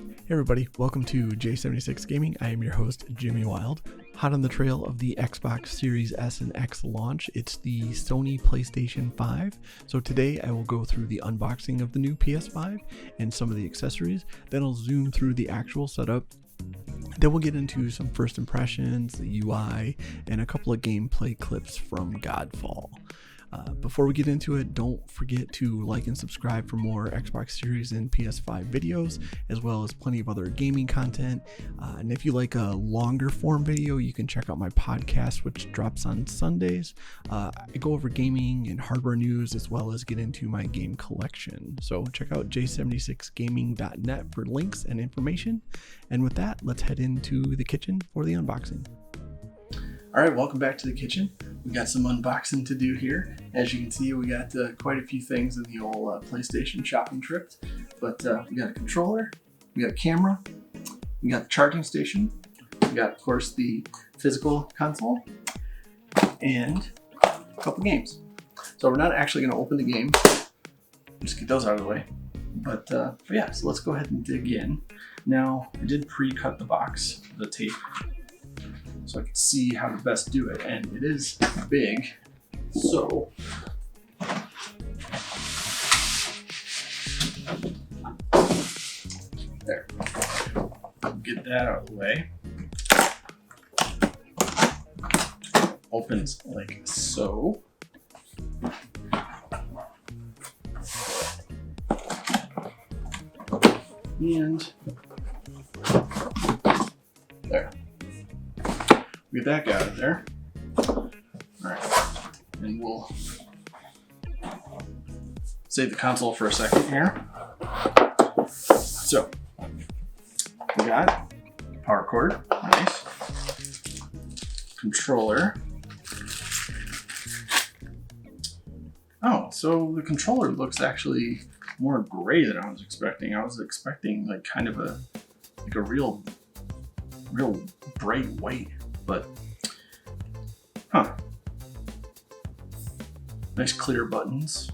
Hey everybody, welcome to J76 Gaming. I am your host, Jimmy Wild. Hot on the trail of the Xbox Series S and X launch, it's the Sony PlayStation 5. So today I will go through the unboxing of the new PS5 and some of the accessories. Then I'll zoom through the actual setup. Then we'll get into some first impressions, the UI, and a couple of gameplay clips from Godfall. Before we get into it, don't forget to like and subscribe for more Xbox Series and PS5 videos, as well as plenty of other gaming content. And if you like a longer form video, you can check out my podcast, which drops on Sundays. I go over gaming and hardware news, as well as get into my game collection. So check out j76gaming.net for links and information. And with that, let's head into the kitchen for the unboxing. All right, welcome back to the kitchen. We got some unboxing to do here. As you can see, we got quite a few things in the old PlayStation shopping trip. But we got a controller, we got a camera, we got the charging station, we got, of course, the physical console, and a couple games. So we're not actually going to open the game. Just get those out of the way. But yeah, so let's go ahead and dig in. Now, I did pre-cut the box, the tape, so I can see how to best do it, and it is big, so there. Get that out of the way. Opens like so. And there. Get that guy out of there. All right, and we'll save the console for a second here. So we got power cord, nice. Controller. Oh, so the controller looks actually more gray than I was expecting. I was expecting like kind of a real bright white. But, nice clear buttons.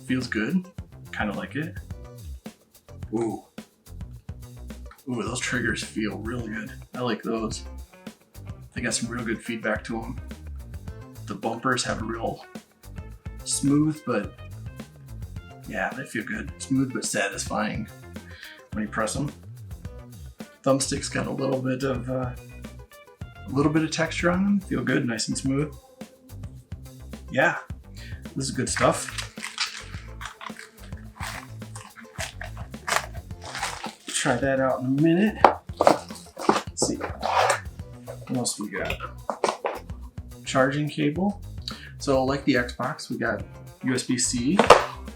Feels good. Kind of like it. Ooh, those triggers feel real good. I like those. They got some real good feedback to them. The bumpers have a real smooth, but yeah, they feel good. Smooth but satisfying when you press them. Thumbstick's got a little bit of texture on them. Feel good, nice and smooth. Yeah, this is good stuff. Try that out in a minute. Let's see. What else we got? Charging cable. So like the Xbox, we got USB-C. So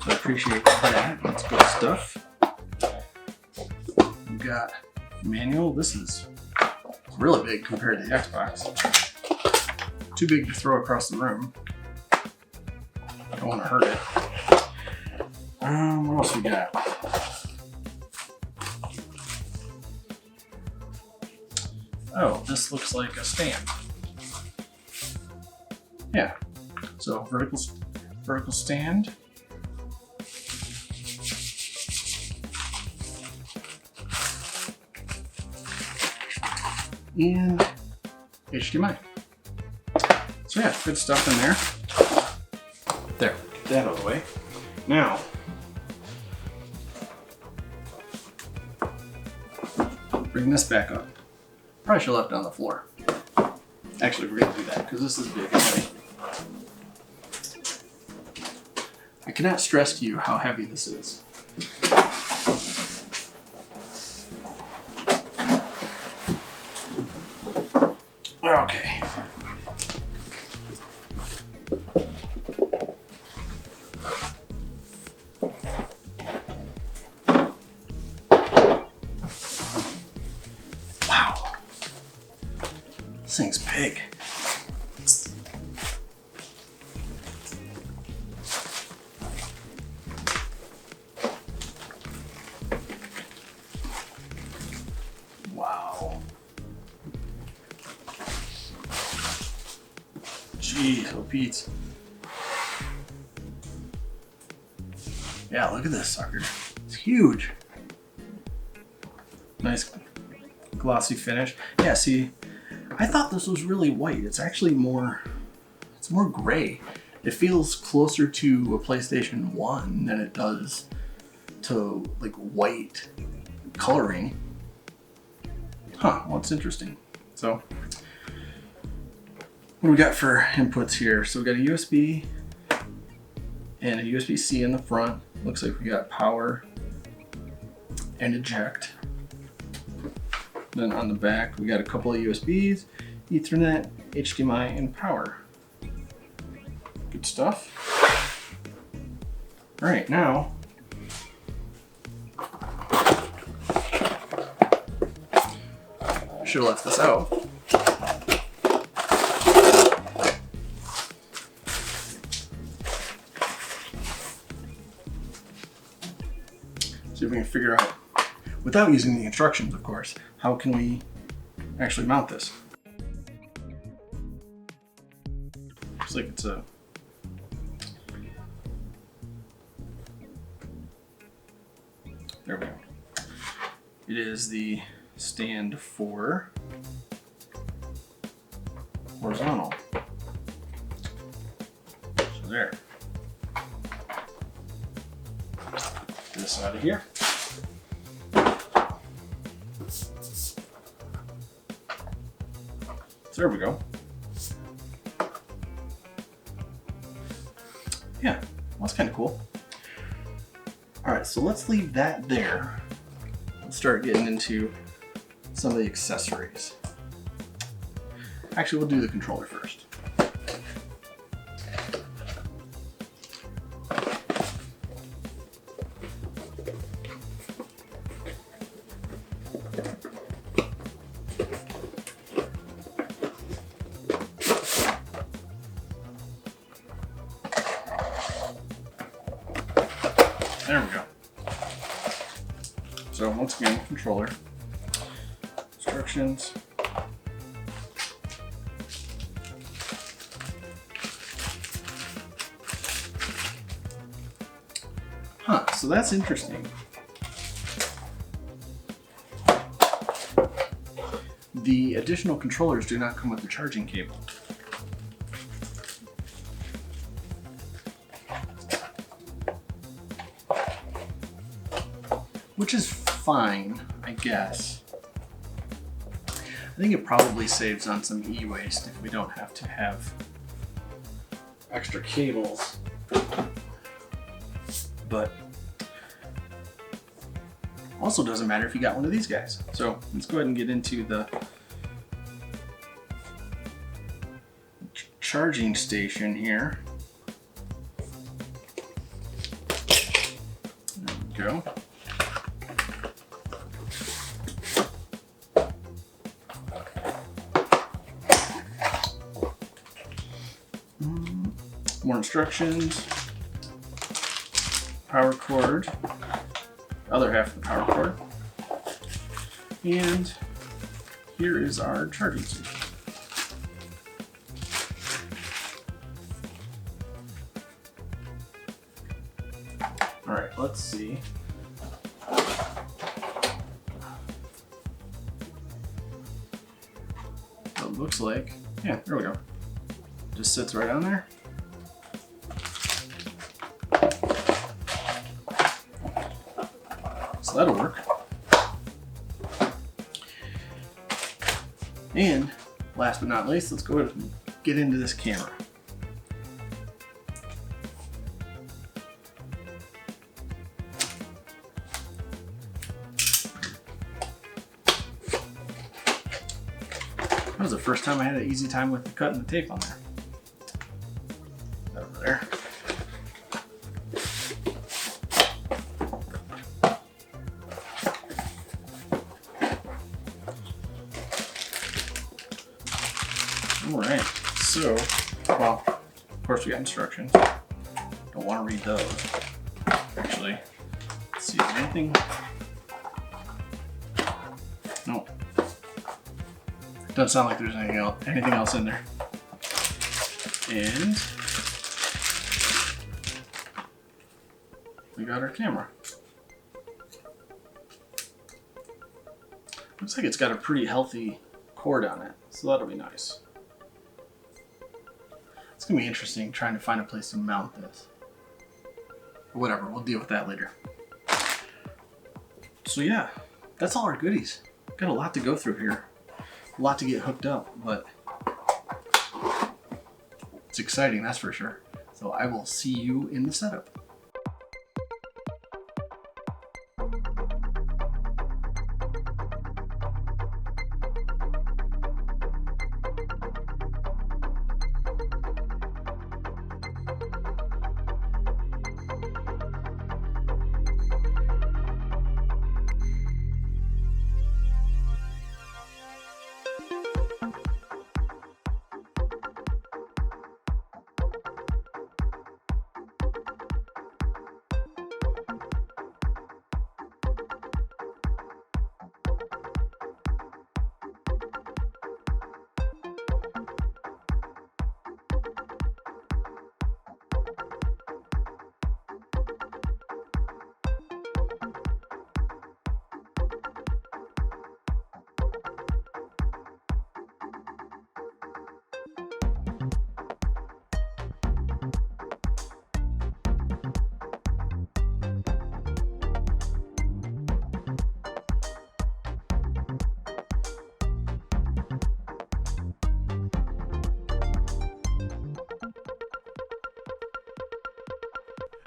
I appreciate that. That's good stuff. We got manual. This is really big compared to the Xbox. Too big to throw across the room. Don't want to hurt it. What else we got? Oh, this looks like a stand. Yeah. So vertical stand. And HDMI. So yeah, good stuff in there. There, get that out of the way. Now, bring this back up. Probably should have left it on the floor. Actually, we're gonna do that because this is big and heavy. I cannot stress to you how heavy this is. Okay. Wow. This thing's big. Wow. Jeez, oh Pete. Yeah, look at this sucker. It's huge. Nice glossy finish. Yeah, see, I thought this was really white. It's actually more gray. It feels closer to a PlayStation 1 than it does to like white coloring. Huh, well, that's interesting. So, what do we got for inputs here? So we got a USB and a USB-C in the front. Looks like we got power and eject. Then on the back, we got a couple of USBs, Ethernet, HDMI, and power. Good stuff. All right, now I should have left this out. See if we can figure out, without using the instructions, of course, how can we actually mount this? Looks like it's a there we go. It is the stand for horizontal. So there. Get this out of here. So there we go. Yeah, well, that's kind of cool. All right, so let's leave that there. Let's start getting into some of the accessories. Actually, we'll do the controller first. There we go. So once again, controller, instructions, so that's interesting. The additional controllers do not come with the charging cable. Which is fine, I guess. I think it probably saves on some e-waste if we don't have to have extra cables. But also doesn't matter if you got one of these guys. So let's go ahead and get into the charging station here. There we go. More instructions, power cord, other half of the power cord, and here is our charging station. All right, let's see. So it looks like, yeah, there we go. Just sits right on there. So that'll work. And last but not least, let's go ahead and get into this camera. That was the first time I had an easy time with cutting the tape on there. Over there. Alright, so, well, of course we got instructions. Don't want to read those. Actually, let's see, is there anything? Nope. Doesn't sound like there's anything else in there. And we got our camera. Looks like it's got a pretty healthy cord on it, so that'll be nice. It's gonna be interesting trying to find a place to mount this. Whatever, we'll deal with that later. So yeah, that's all our goodies. Got a lot to go through here. A lot to get hooked up, but it's exciting, that's for sure. So I will see you in the setup.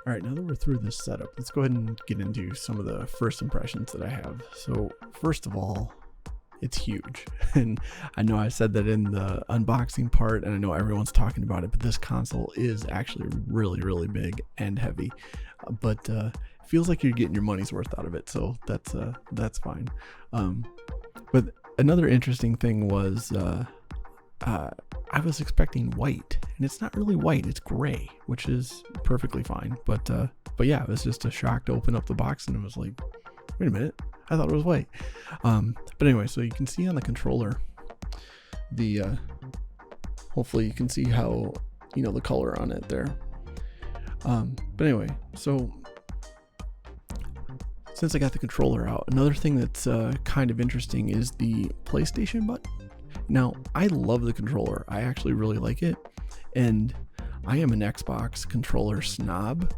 All right, now that we're through this setup, let's go ahead and get into some of the first impressions that I have. So first of all, it's huge. And I know I said that in the unboxing part, and I know everyone's talking about it, but this console is actually really, really big and heavy. But it feels like you're getting your money's worth out of it, so that's fine. But another interesting thing was I was expecting white, and it's not really white, it's gray, which is perfectly fine. But yeah, it was just a shock to open up the box and it was like, wait a minute, I thought it was white. But anyway, so you can see on the controller, hopefully you can see how, the color on it there. But anyway, so since I got the controller out, another thing that's kind of interesting is the PlayStation button. Now, I love the controller. I actually really like it. And I am an Xbox controller snob.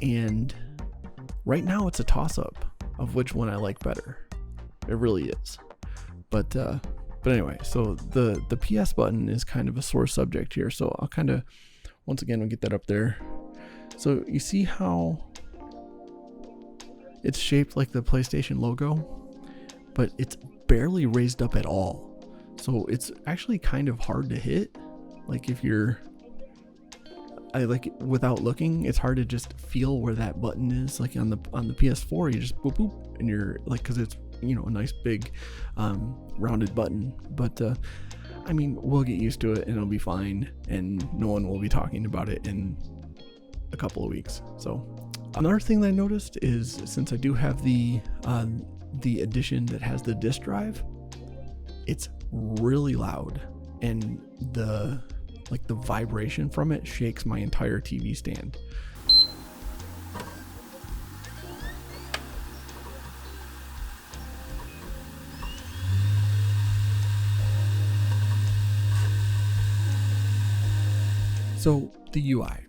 And right now it's a toss-up of which one I like better. It really is. But anyway, so the PS button is kind of a sore subject here. So I'll kind of, once again, we'll get that up there. So you see how it's shaped like the PlayStation logo, but it's barely raised up at all. So it's actually kind of hard to hit. Like if without looking, it's hard to just feel where that button is. Like on the PS4, you just boop boop, and you're like, because it's a nice big rounded button. But I mean, we'll get used to it and it'll be fine, and no one will be talking about it in a couple of weeks. So another thing that I noticed is, since I do have the edition that has the disk drive, it's really loud, and the vibration from it shakes my entire TV stand. So the UI.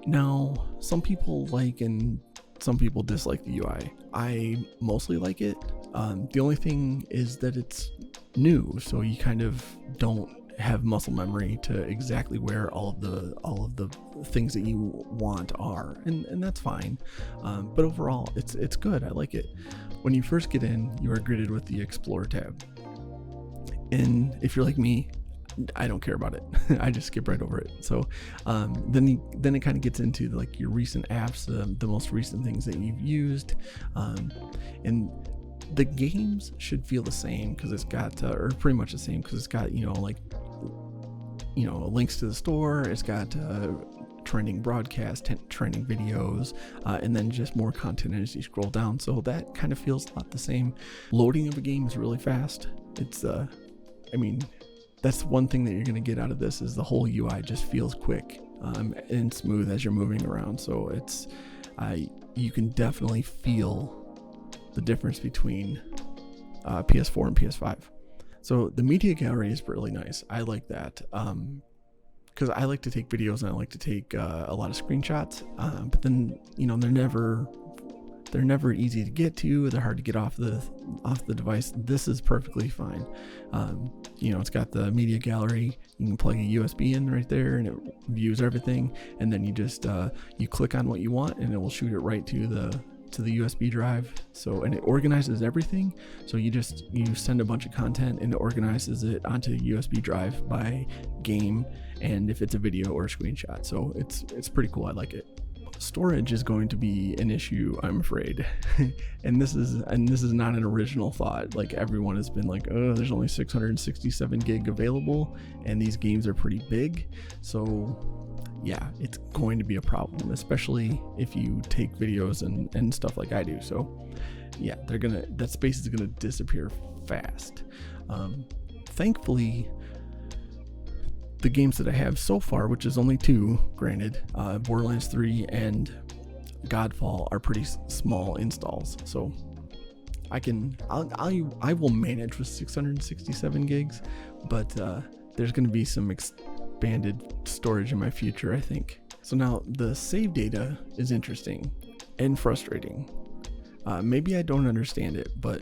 Now, some people like and some people dislike the UI. I mostly like it. The only thing is that it's new, so you kind of don't have muscle memory to exactly where all of the things that you want are, and that's fine. But overall, it's good. I like it. When you first get in, you are greeted with the Explore tab, and if you're like me, I don't care about it. I just skip right over it. So then it kind of gets into like your recent apps, the most recent things that you've used, and the games should feel the same because it's got or pretty much the same because it's got links to the store. It's got trending broadcast, trending videos, and then just more content as you scroll down. So that kind of feels a lot the same. Loading of a game is really fast. It's that's one thing that you're going to get out of this, is the whole UI just feels quick and smooth as you're moving around. So it's you can definitely feel the difference between PS4 and PS5. So the media gallery is really nice. I like that because I like to take videos and I like to take a lot of screenshots. But then they're never easy to get to. They're hard to get off the device. This is perfectly fine. It's got the media gallery. You can plug a USB in right there and it views everything. And then you just you click on what you want and it will shoot it right to the USB drive. So, and it organizes everything. So you send a bunch of content and it organizes it onto the USB drive by game and if it's a video or a screenshot. So it's pretty cool. I like it. Storage is going to be an issue, I'm afraid. and this is not an original thought. Like, everyone has been like, oh, there's only 667 gig available and these games are pretty big. So yeah, it's going to be a problem, especially if you take videos and stuff like I do. So yeah, that space is gonna disappear fast. Thankfully, the games that I have so far, which is only 2, granted, Borderlands 3 and Godfall, are pretty small installs, so I will manage with 667 gigs, but there's going to be some expanded storage in my future, I think. So now the save data is interesting and frustrating. Maybe I don't understand it, but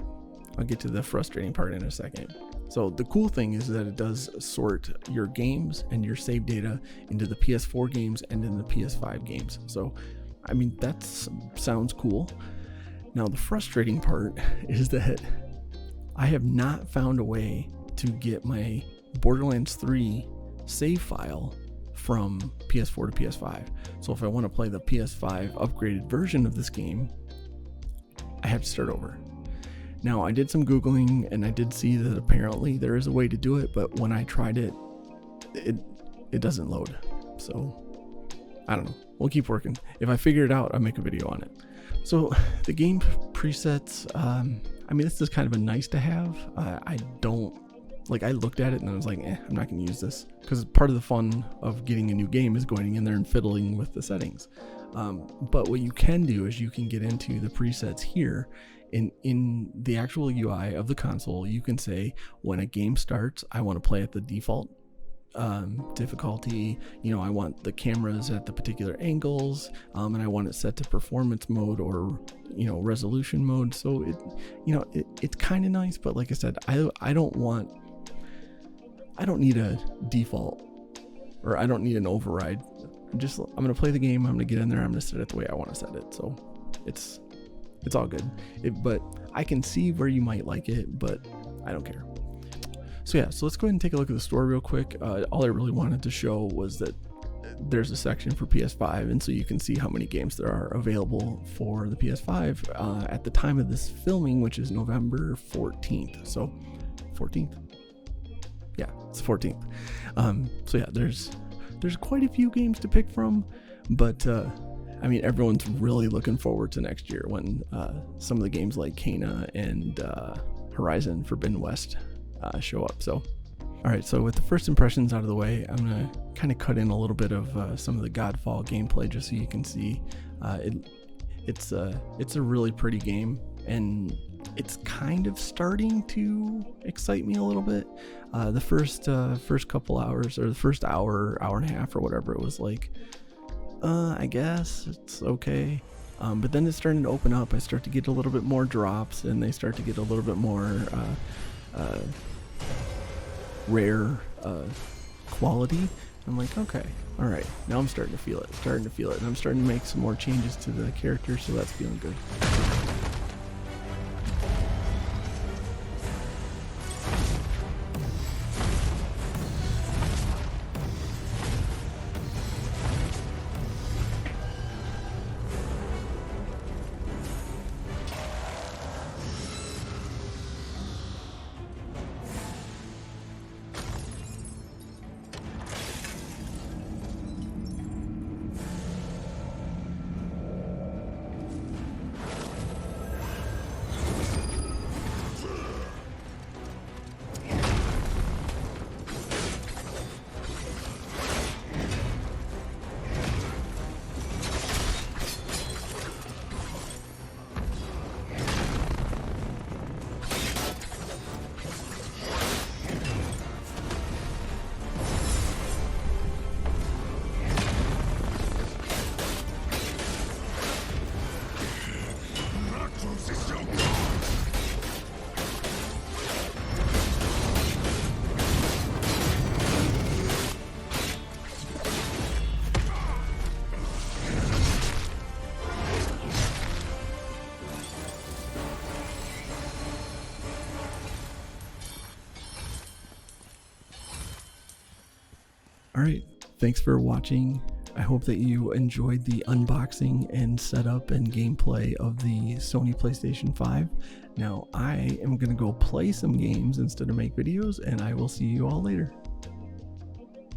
I'll get to the frustrating part in a second. So the cool thing is that it does sort your games and your save data into the PS4 games and in the PS5 games. So, I mean, that sounds cool. Now, the frustrating part is that I have not found a way to get my Borderlands 3 save file from PS4 to PS5. So if I want to play the PS5 upgraded version of this game, I have to start over. Now, I did some Googling and I did see that apparently there is a way to do it, but when I tried it, it doesn't load. So I don't know. We'll keep working. If I figure it out, I'll make a video on it. So the game presets, I mean, this is kind of a nice to have. I looked at it and I was like, I'm not going to use this, because part of the fun of getting a new game is going in there and fiddling with the settings. But what you can do is you can get into the presets here. In the actual UI of the console, you can say, when a game starts, I want to play at the default difficulty. I want the cameras at the particular angles, and I want it set to performance mode or resolution mode. So it's kind of nice, but like I said, I don't need a default, or I don't need an override. I'm gonna play the game. I'm gonna get in there. I'm gonna set it the way I want to set it. So it's all good. But I can see where you might like it, but I don't care. So yeah, so let's go ahead and take a look at the store real quick. All I really wanted to show was that there's a section for PS5, and so you can see how many games there are available for the PS5 at the time of this filming, which is November 14th. So 14th? Yeah, it's 14th. So yeah, there's quite a few games to pick from, but I mean, everyone's really looking forward to next year when some of the games like Kena and Horizon Forbidden West show up. So, all right, so with the first impressions out of the way, I'm gonna kind of cut in a little bit of some of the Godfall gameplay just so you can see. It's a really pretty game, and it's kind of starting to excite me a little bit. The first couple hours, or the first hour and a half or whatever, it was like, I guess it's okay. But then it's starting to open up. I start to get a little bit more drops, and they start to get a little bit more rare quality. I'm like, okay, all right, now I'm starting to feel it, and I'm starting to make some more changes to the character, so that's feeling good. All right, thanks for watching. I hope that you enjoyed the unboxing and setup and gameplay of the Sony PlayStation 5. Now I am going to go play some games instead of make videos, and I will see you all later.